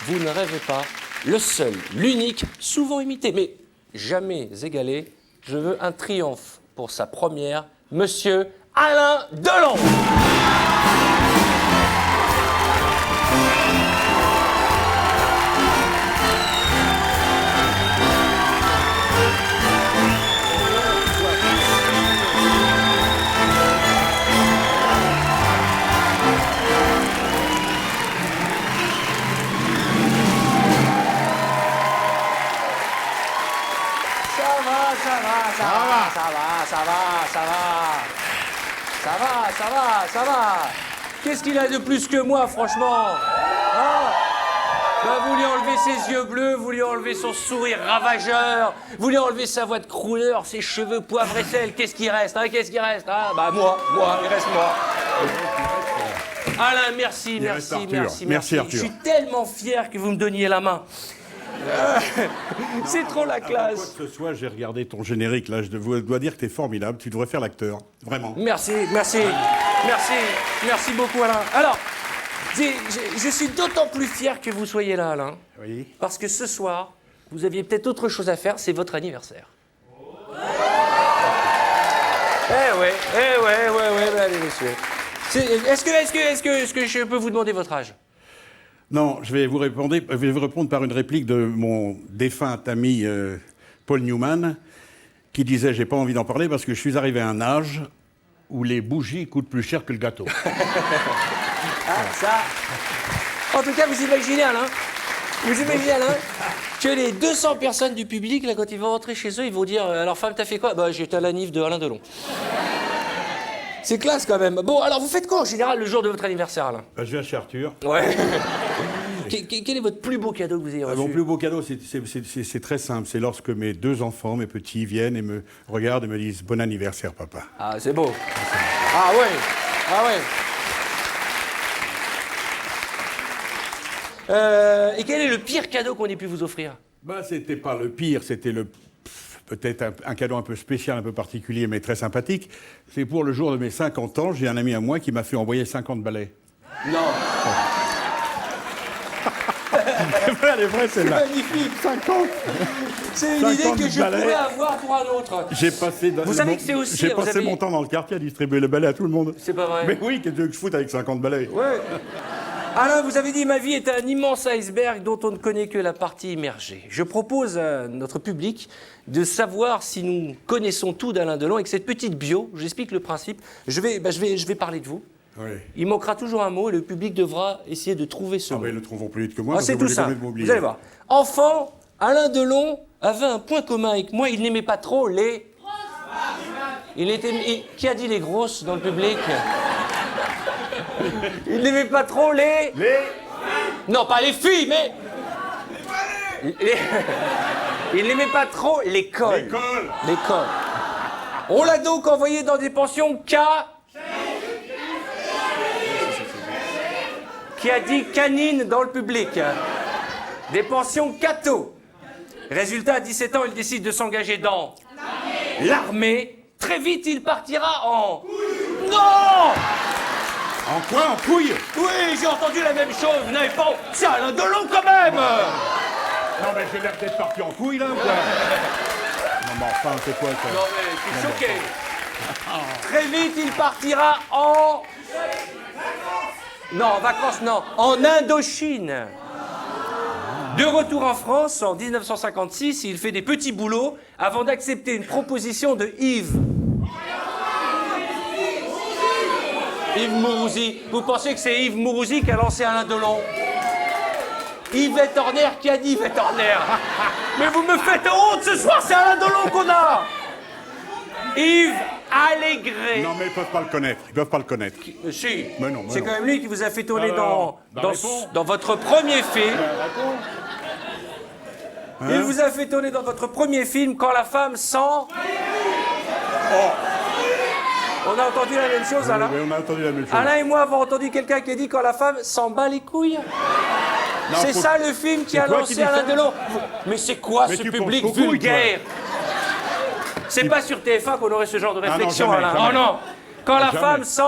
vous ne rêvez pas, le seul, l'unique, souvent imité, mais jamais égalé. Je veux un triomphe pour sa première, Monsieur Alain Delon. Ça va. Qu'est-ce qu'il a de plus que moi, franchement? Vous lui enlevez ses yeux bleus, vous lui enlevez son sourire ravageur, vous lui enlevez sa voix de crooner, ses cheveux poivre et sel. Qu'est-ce qui reste, hein? Qu'est-ce qui reste, hein? Moi, il reste moi. Alain, merci. Merci, Arthur. Je suis tellement fier que vous me donniez la main. C'est trop la classe. Quoi que ce soit, j'ai regardé ton générique, là, je dois dire que t'es formidable, tu devrais faire l'acteur, vraiment. Merci beaucoup, Alain. Alors, je suis d'autant plus fier que vous soyez là, Alain. Oui. Parce que ce soir, vous aviez peut-être autre chose à faire, c'est votre anniversaire. Eh ouais, allez, monsieur. Est-ce que je peux vous demander votre âge? Non, je vais vous répondre par une réplique de mon défunt ami Paul Newman, qui disait « J'ai pas envie d'en parler parce que je suis arrivé à un âge où les bougies coûtent plus cher que le gâteau. » Ça... En tout cas, vous imaginez, Alain, que les 200 personnes du public, là, quand ils vont rentrer chez eux, ils vont dire « Alors, femme, t'as fait quoi ?» Bah, j'étais à la nif de Alain Delon. C'est classe, quand même. Bon, alors, vous faites quoi, en général, le jour de votre anniversaire, Alain? Je viens chez Arthur. Ouais. Quel est votre plus beau cadeau que vous ayez reçu? Mon plus beau cadeau, c'est très simple. C'est lorsque mes deux enfants, mes petits, viennent et me regardent et me disent « Bon anniversaire, papa ». Ah, c'est beau. Ah ouais. Et quel est le pire cadeau qu'on ait pu vous offrir? C'était pas le pire, c'était peut-être un cadeau un peu spécial, un peu particulier, mais très sympathique. C'est pour le jour de mes 50 ans, j'ai un ami à moi qui m'a fait envoyer 50 balais. Non. Elle est vraie, celle-là. C'est magnifique. 50. C'est une idée que je pourrais avoir pour un autre. Vous savez que c'est aussi... J'ai passé mon temps dans le quartier à distribuer les balais à tout le monde. C'est pas vrai? Mais oui, qu'est-ce que je foute avec 50 balais? Ouais. Alain, vous avez dit « Ma vie est un immense iceberg dont on ne connaît que la partie immergée ». Je propose à notre public de savoir si nous connaissons tout d'Alain Delon. Avec cette petite bio, j'explique le principe. Je vais parler de vous. Oui. Il manquera toujours un mot et le public devra essayer de trouver ce mot. Mais ils le trouveront plus vite que moi. C'est tout ça. Vous allez voir. Enfant, Alain Delon avait un point commun avec moi. Il n'aimait pas trop les... Qui a dit les grosses dans le public? Il n'aimait pas trop les... Non, pas les filles, mais... Il n'aimait pas trop l'école. L'école. On l'a donc envoyé dans des pensions Qui a dit canine dans le public. Des pensions catho. Résultat, à 17 ans, il décide de s'engager dans l'armée. Très vite, il partira en... Non! En quoi? En couille? Oui, j'ai entendu la même chose. Vous n'avez pas... C'est Alain Delon, quand même! Non, mais j'ai l'air d'être parti en couille, là, ou quoi? Non, mais enfin, c'est quoi, ça? Non, mais je suis choqué. Très vite, il partira en... Non, en vacances, non. En Indochine. De retour en France, en 1956, il fait des petits boulots avant d'accepter une proposition de Yves. Yves Mourouzi. Vous pensez que c'est Yves Mourouzi qui a lancé Alain Delon? Yvette Horner, qui a dit Yvette Horner? Mais vous me faites honte ce soir, c'est Alain Delon qu'on a. Yves Allégret. Non, mais ils peuvent pas le connaître. Ils peuvent pas le connaître. Si. Mais non, c'est non. quand même lui qui vous a fait tourner Alors, dans votre premier film. Hein? Il vous a fait tourner dans votre premier film Quand la femme sent... On a entendu la même chose, Alain? Oui, on a entendu la même chose. Alain et moi avons entendu quelqu'un qui a dit Quand la femme s'en bat les couilles. C'est ça le film qui a lancé Alain Delon. Mais c'est quoi ce public vulgaire? C'est pas sur TF1 qu'on aurait ce genre de réflexion, jamais, Alain. jamais. Oh non! Quand la femme sent...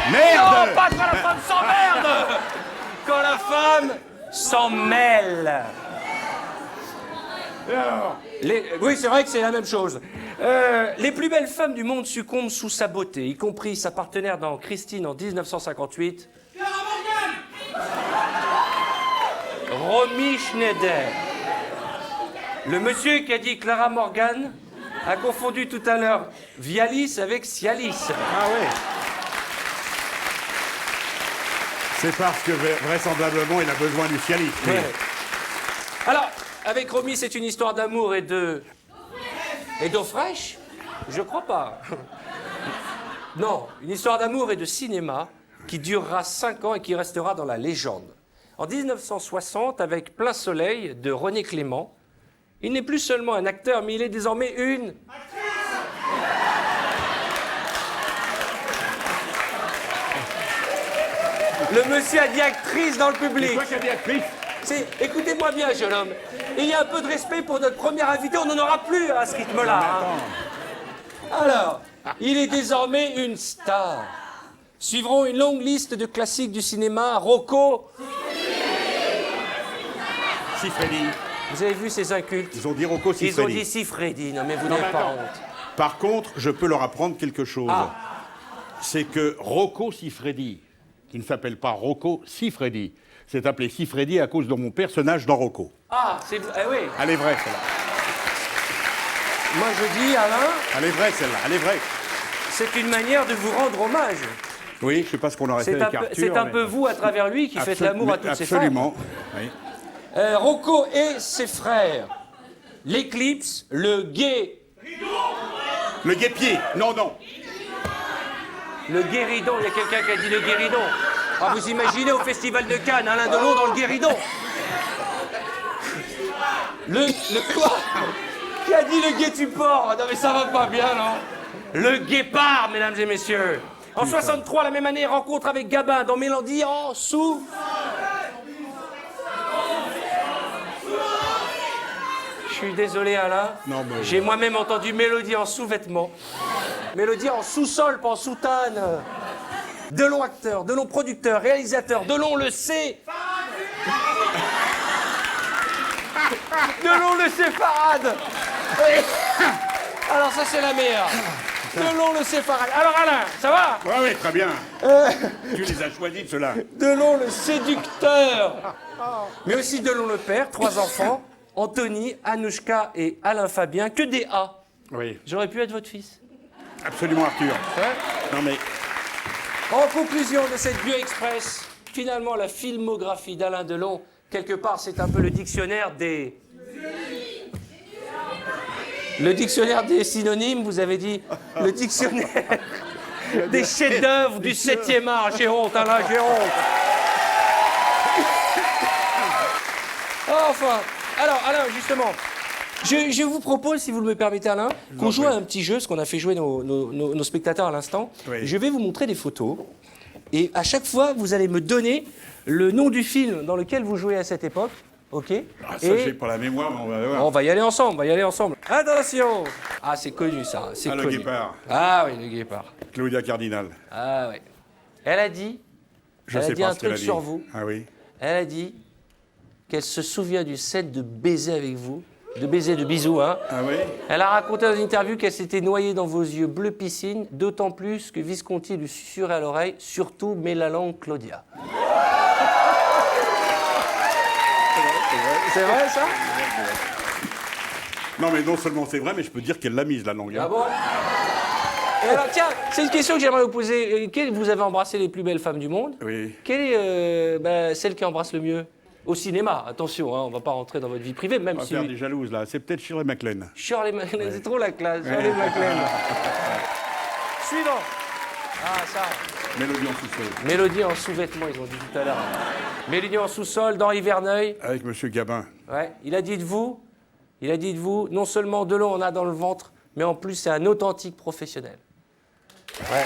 Merde! Non, pas quand la femme s'emmerde! Quand la femme s'en mêle. Oui, c'est vrai que c'est la même chose. Les plus belles femmes du monde succombent sous sa beauté, y compris sa partenaire dans Christine en 1958. Romy Schneider. Le monsieur qui a dit Clara Morgan a confondu tout à l'heure Vialis avec Cialis. Ah oui. C'est parce que vraisemblablement il a besoin du Cialis. Oui. Ouais. Alors, avec Romy, c'est une histoire d'amour et d'eau fraîche? Je crois pas. Non, une histoire d'amour et de cinéma qui durera 5 ans et qui restera dans la légende. En 1960, avec Plein Soleil de René Clément, il n'est plus seulement un acteur, mais il est désormais une... Le monsieur a dit actrice dans le public. C'est toi qui as dit actrice? Écoutez-moi bien, jeune homme. Ayez un peu de respect pour notre premier invité, on n'en aura plus à ce rythme-là. Hein. Alors, il est désormais une star. Suivront une longue liste de classiques du cinéma, Rocco... Siffredi. Vous avez vu ces incultes? Ils ont dit Rocco Siffredi. Ils ont dit Siffredi. Non, mais vous n'avez pas honte. Par contre, je peux leur apprendre quelque chose. Ah. C'est que Rocco Siffredi, qui ne s'appelle pas Rocco Siffredi, s'est appelé Siffredi à cause de mon personnage dans Rocco. Ah, c'est... oui. Elle est vraie, celle-là. Moi, je dis, Alain... Elle est vraie, celle-là. Elle est vraie. C'est une manière de vous rendre hommage. Oui, je ne sais pas ce qu'on aurait fait avec Arthur. C'est un peu vous, à travers lui, qui faites l'amour à toutes ces femmes. Absolument, oui. Rocco et ses frères. L'Éclipse, le gué... Le guépier. Non, non. Le guéridon, il y a quelqu'un qui a dit le guéridon. Ah, vous imaginez au Festival de Cannes, Alain Delon dans le guéridon. Le quoi? Qui a dit le guet-tu-port? Non mais ça va pas bien, non? Le guépard, mesdames et messieurs. En 63, la même année, rencontre avec Gabin dans Mélodie en sous... Je suis désolé, Alain. Non, mais... J'ai moi-même entendu Mélodie en sous-vêtements. Mélodie en sous-sol, pas en soutane. Delon acteur, Delon producteur, réalisateur, Delon le sait. Delon le séfarade. Alors ça, c'est la meilleure. Delon le séfarade. Alors Alain, ça va? Oui, oui, très bien. Tu les as choisis, ceux-là. Delon le séducteur. Mais aussi Delon le père, 3 enfants. Anthony, Anouchka et Alain Fabien, que des A. Oui. J'aurais pu être votre fils. Absolument, Arthur. Ouais. Non, mais... En conclusion de cette Bio Express, finalement, la filmographie d'Alain Delon, quelque part, c'est un peu le dictionnaire des... Le dictionnaire des synonymes, vous avez dit. Le dictionnaire des chefs-d'œuvre du 7e art. J'ai honte, Alain, j'ai honte. Enfin... Alors, Alain, justement, je vous propose, si vous me permettez, Alain, qu'on joue à un petit jeu, ce qu'on a fait jouer nos spectateurs à l'instant. Oui. Je vais vous montrer des photos, et à chaque fois, vous allez me donner le nom du film dans lequel vous jouez à cette époque, ok? Ah, ça, j'ai pas la mémoire, mais on va voir. On va y aller ensemble, Attention! Ah, c'est connu, ça, c'est connu. Le guépard. Ah oui, le guépard. Claudia Cardinal. Ah oui. Elle a dit, Je sais dit pas un ce qu'elle truc a dit. sur vous. Ah oui. Elle a dit qu'elle se souvient du set de baiser avec vous, de baiser, de bisous, hein. Ah oui. Elle a raconté dans une interview qu'elle s'était noyée dans vos yeux bleus piscine, d'autant plus que Visconti lui susurrait à l'oreille, surtout mets la langue Claudia. C'est vrai, ça? Non, mais non seulement c'est vrai, mais je peux dire qu'elle l'a mise, la langue. Ah bon? Et alors, tiens, c'est une question que j'aimerais vous poser. Vous avez embrassé les plus belles femmes du monde. Oui. Quelle est celle qui embrasse le mieux? Au cinéma, attention, hein, on ne va pas rentrer dans votre vie privée, même On va si... faire des jalouses, là. C'est peut-être Shirley MacLaine. Shirley MacLaine, c'est trop la classe, Shirley MacLaine. Suivant. Ah, ça. Mélodie en sous-sol. Mélodie en sous-vêtements, ils ont dit tout à l'heure. Mélodie en sous-sol, d'Henri Verneuil. Avec Monsieur Gabin. Ouais, il a dit de vous, non seulement Delon en a dans le ventre, mais en plus c'est un authentique professionnel. Ouais.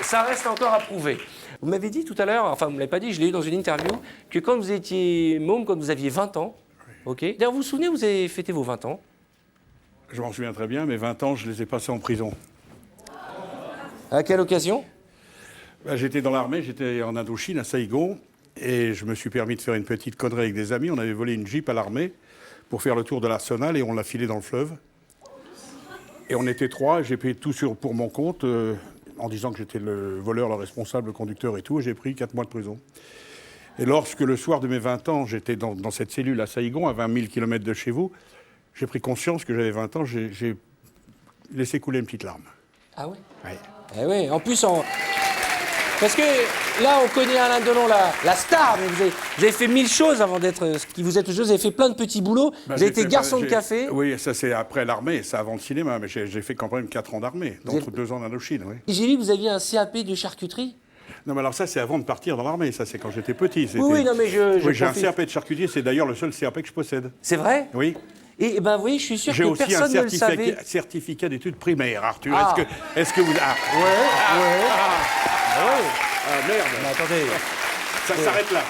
Ça reste encore à prouver. Vous m'avez dit tout à l'heure, enfin vous ne me l'avez pas dit, je l'ai eu dans une interview, que quand vous étiez môme, quand vous aviez 20 ans, ok. D'ailleurs, vous vous souvenez, vous avez fêté vos 20 ans? Je m'en souviens très bien, mais 20 ans, je les ai passés en prison. À quelle occasion? J'étais dans l'armée, j'étais en Indochine, à Saïgon, et je me suis permis de faire une petite connerie avec des amis. On avait volé une Jeep à l'armée pour faire le tour de l'arsenal et on l'a filé dans le fleuve. Et on était 3, et j'ai payé tout pour mon compte, en disant que j'étais le voleur, le responsable, le conducteur et tout, et j'ai pris 4 mois de prison. Et lorsque le soir de mes 20 ans, j'étais dans cette cellule à Saïgon, à 20 000 km de chez vous, j'ai pris conscience que j'avais 20 ans, j'ai laissé couler une petite larme. Ah oui? Ouais. Eh oui, en plus, parce que là, on connaît Alain Delon, la star, mais vous avez fait 1000 choses avant d'être ce qui vous êtes aujourd'hui. Vous avez fait plein de petits boulots. Vous avez été garçon de café. Oui, ça c'est après l'armée, ça avant le cinéma, mais j'ai fait quand même 4 ans d'armée, donc 2 ans d'Indochine, oui. J'ai vu que vous aviez un CAP de charcuterie. Non, mais alors ça, c'est avant de partir dans l'armée, ça c'est quand j'étais petit. Oui, non, mais oui, j'ai un CAP de charcutier, c'est d'ailleurs le seul CAP que je possède. C'est vrai? Oui. Et ben, vous voyez, je suis sûr J'ai que aussi personne ne le savait. J'ai aussi un certificat d'études primaires, Arthur. Ah. Est-ce que vous... Ah. Ouais. Ah, merde. Mais attendez. Ça s'arrête là.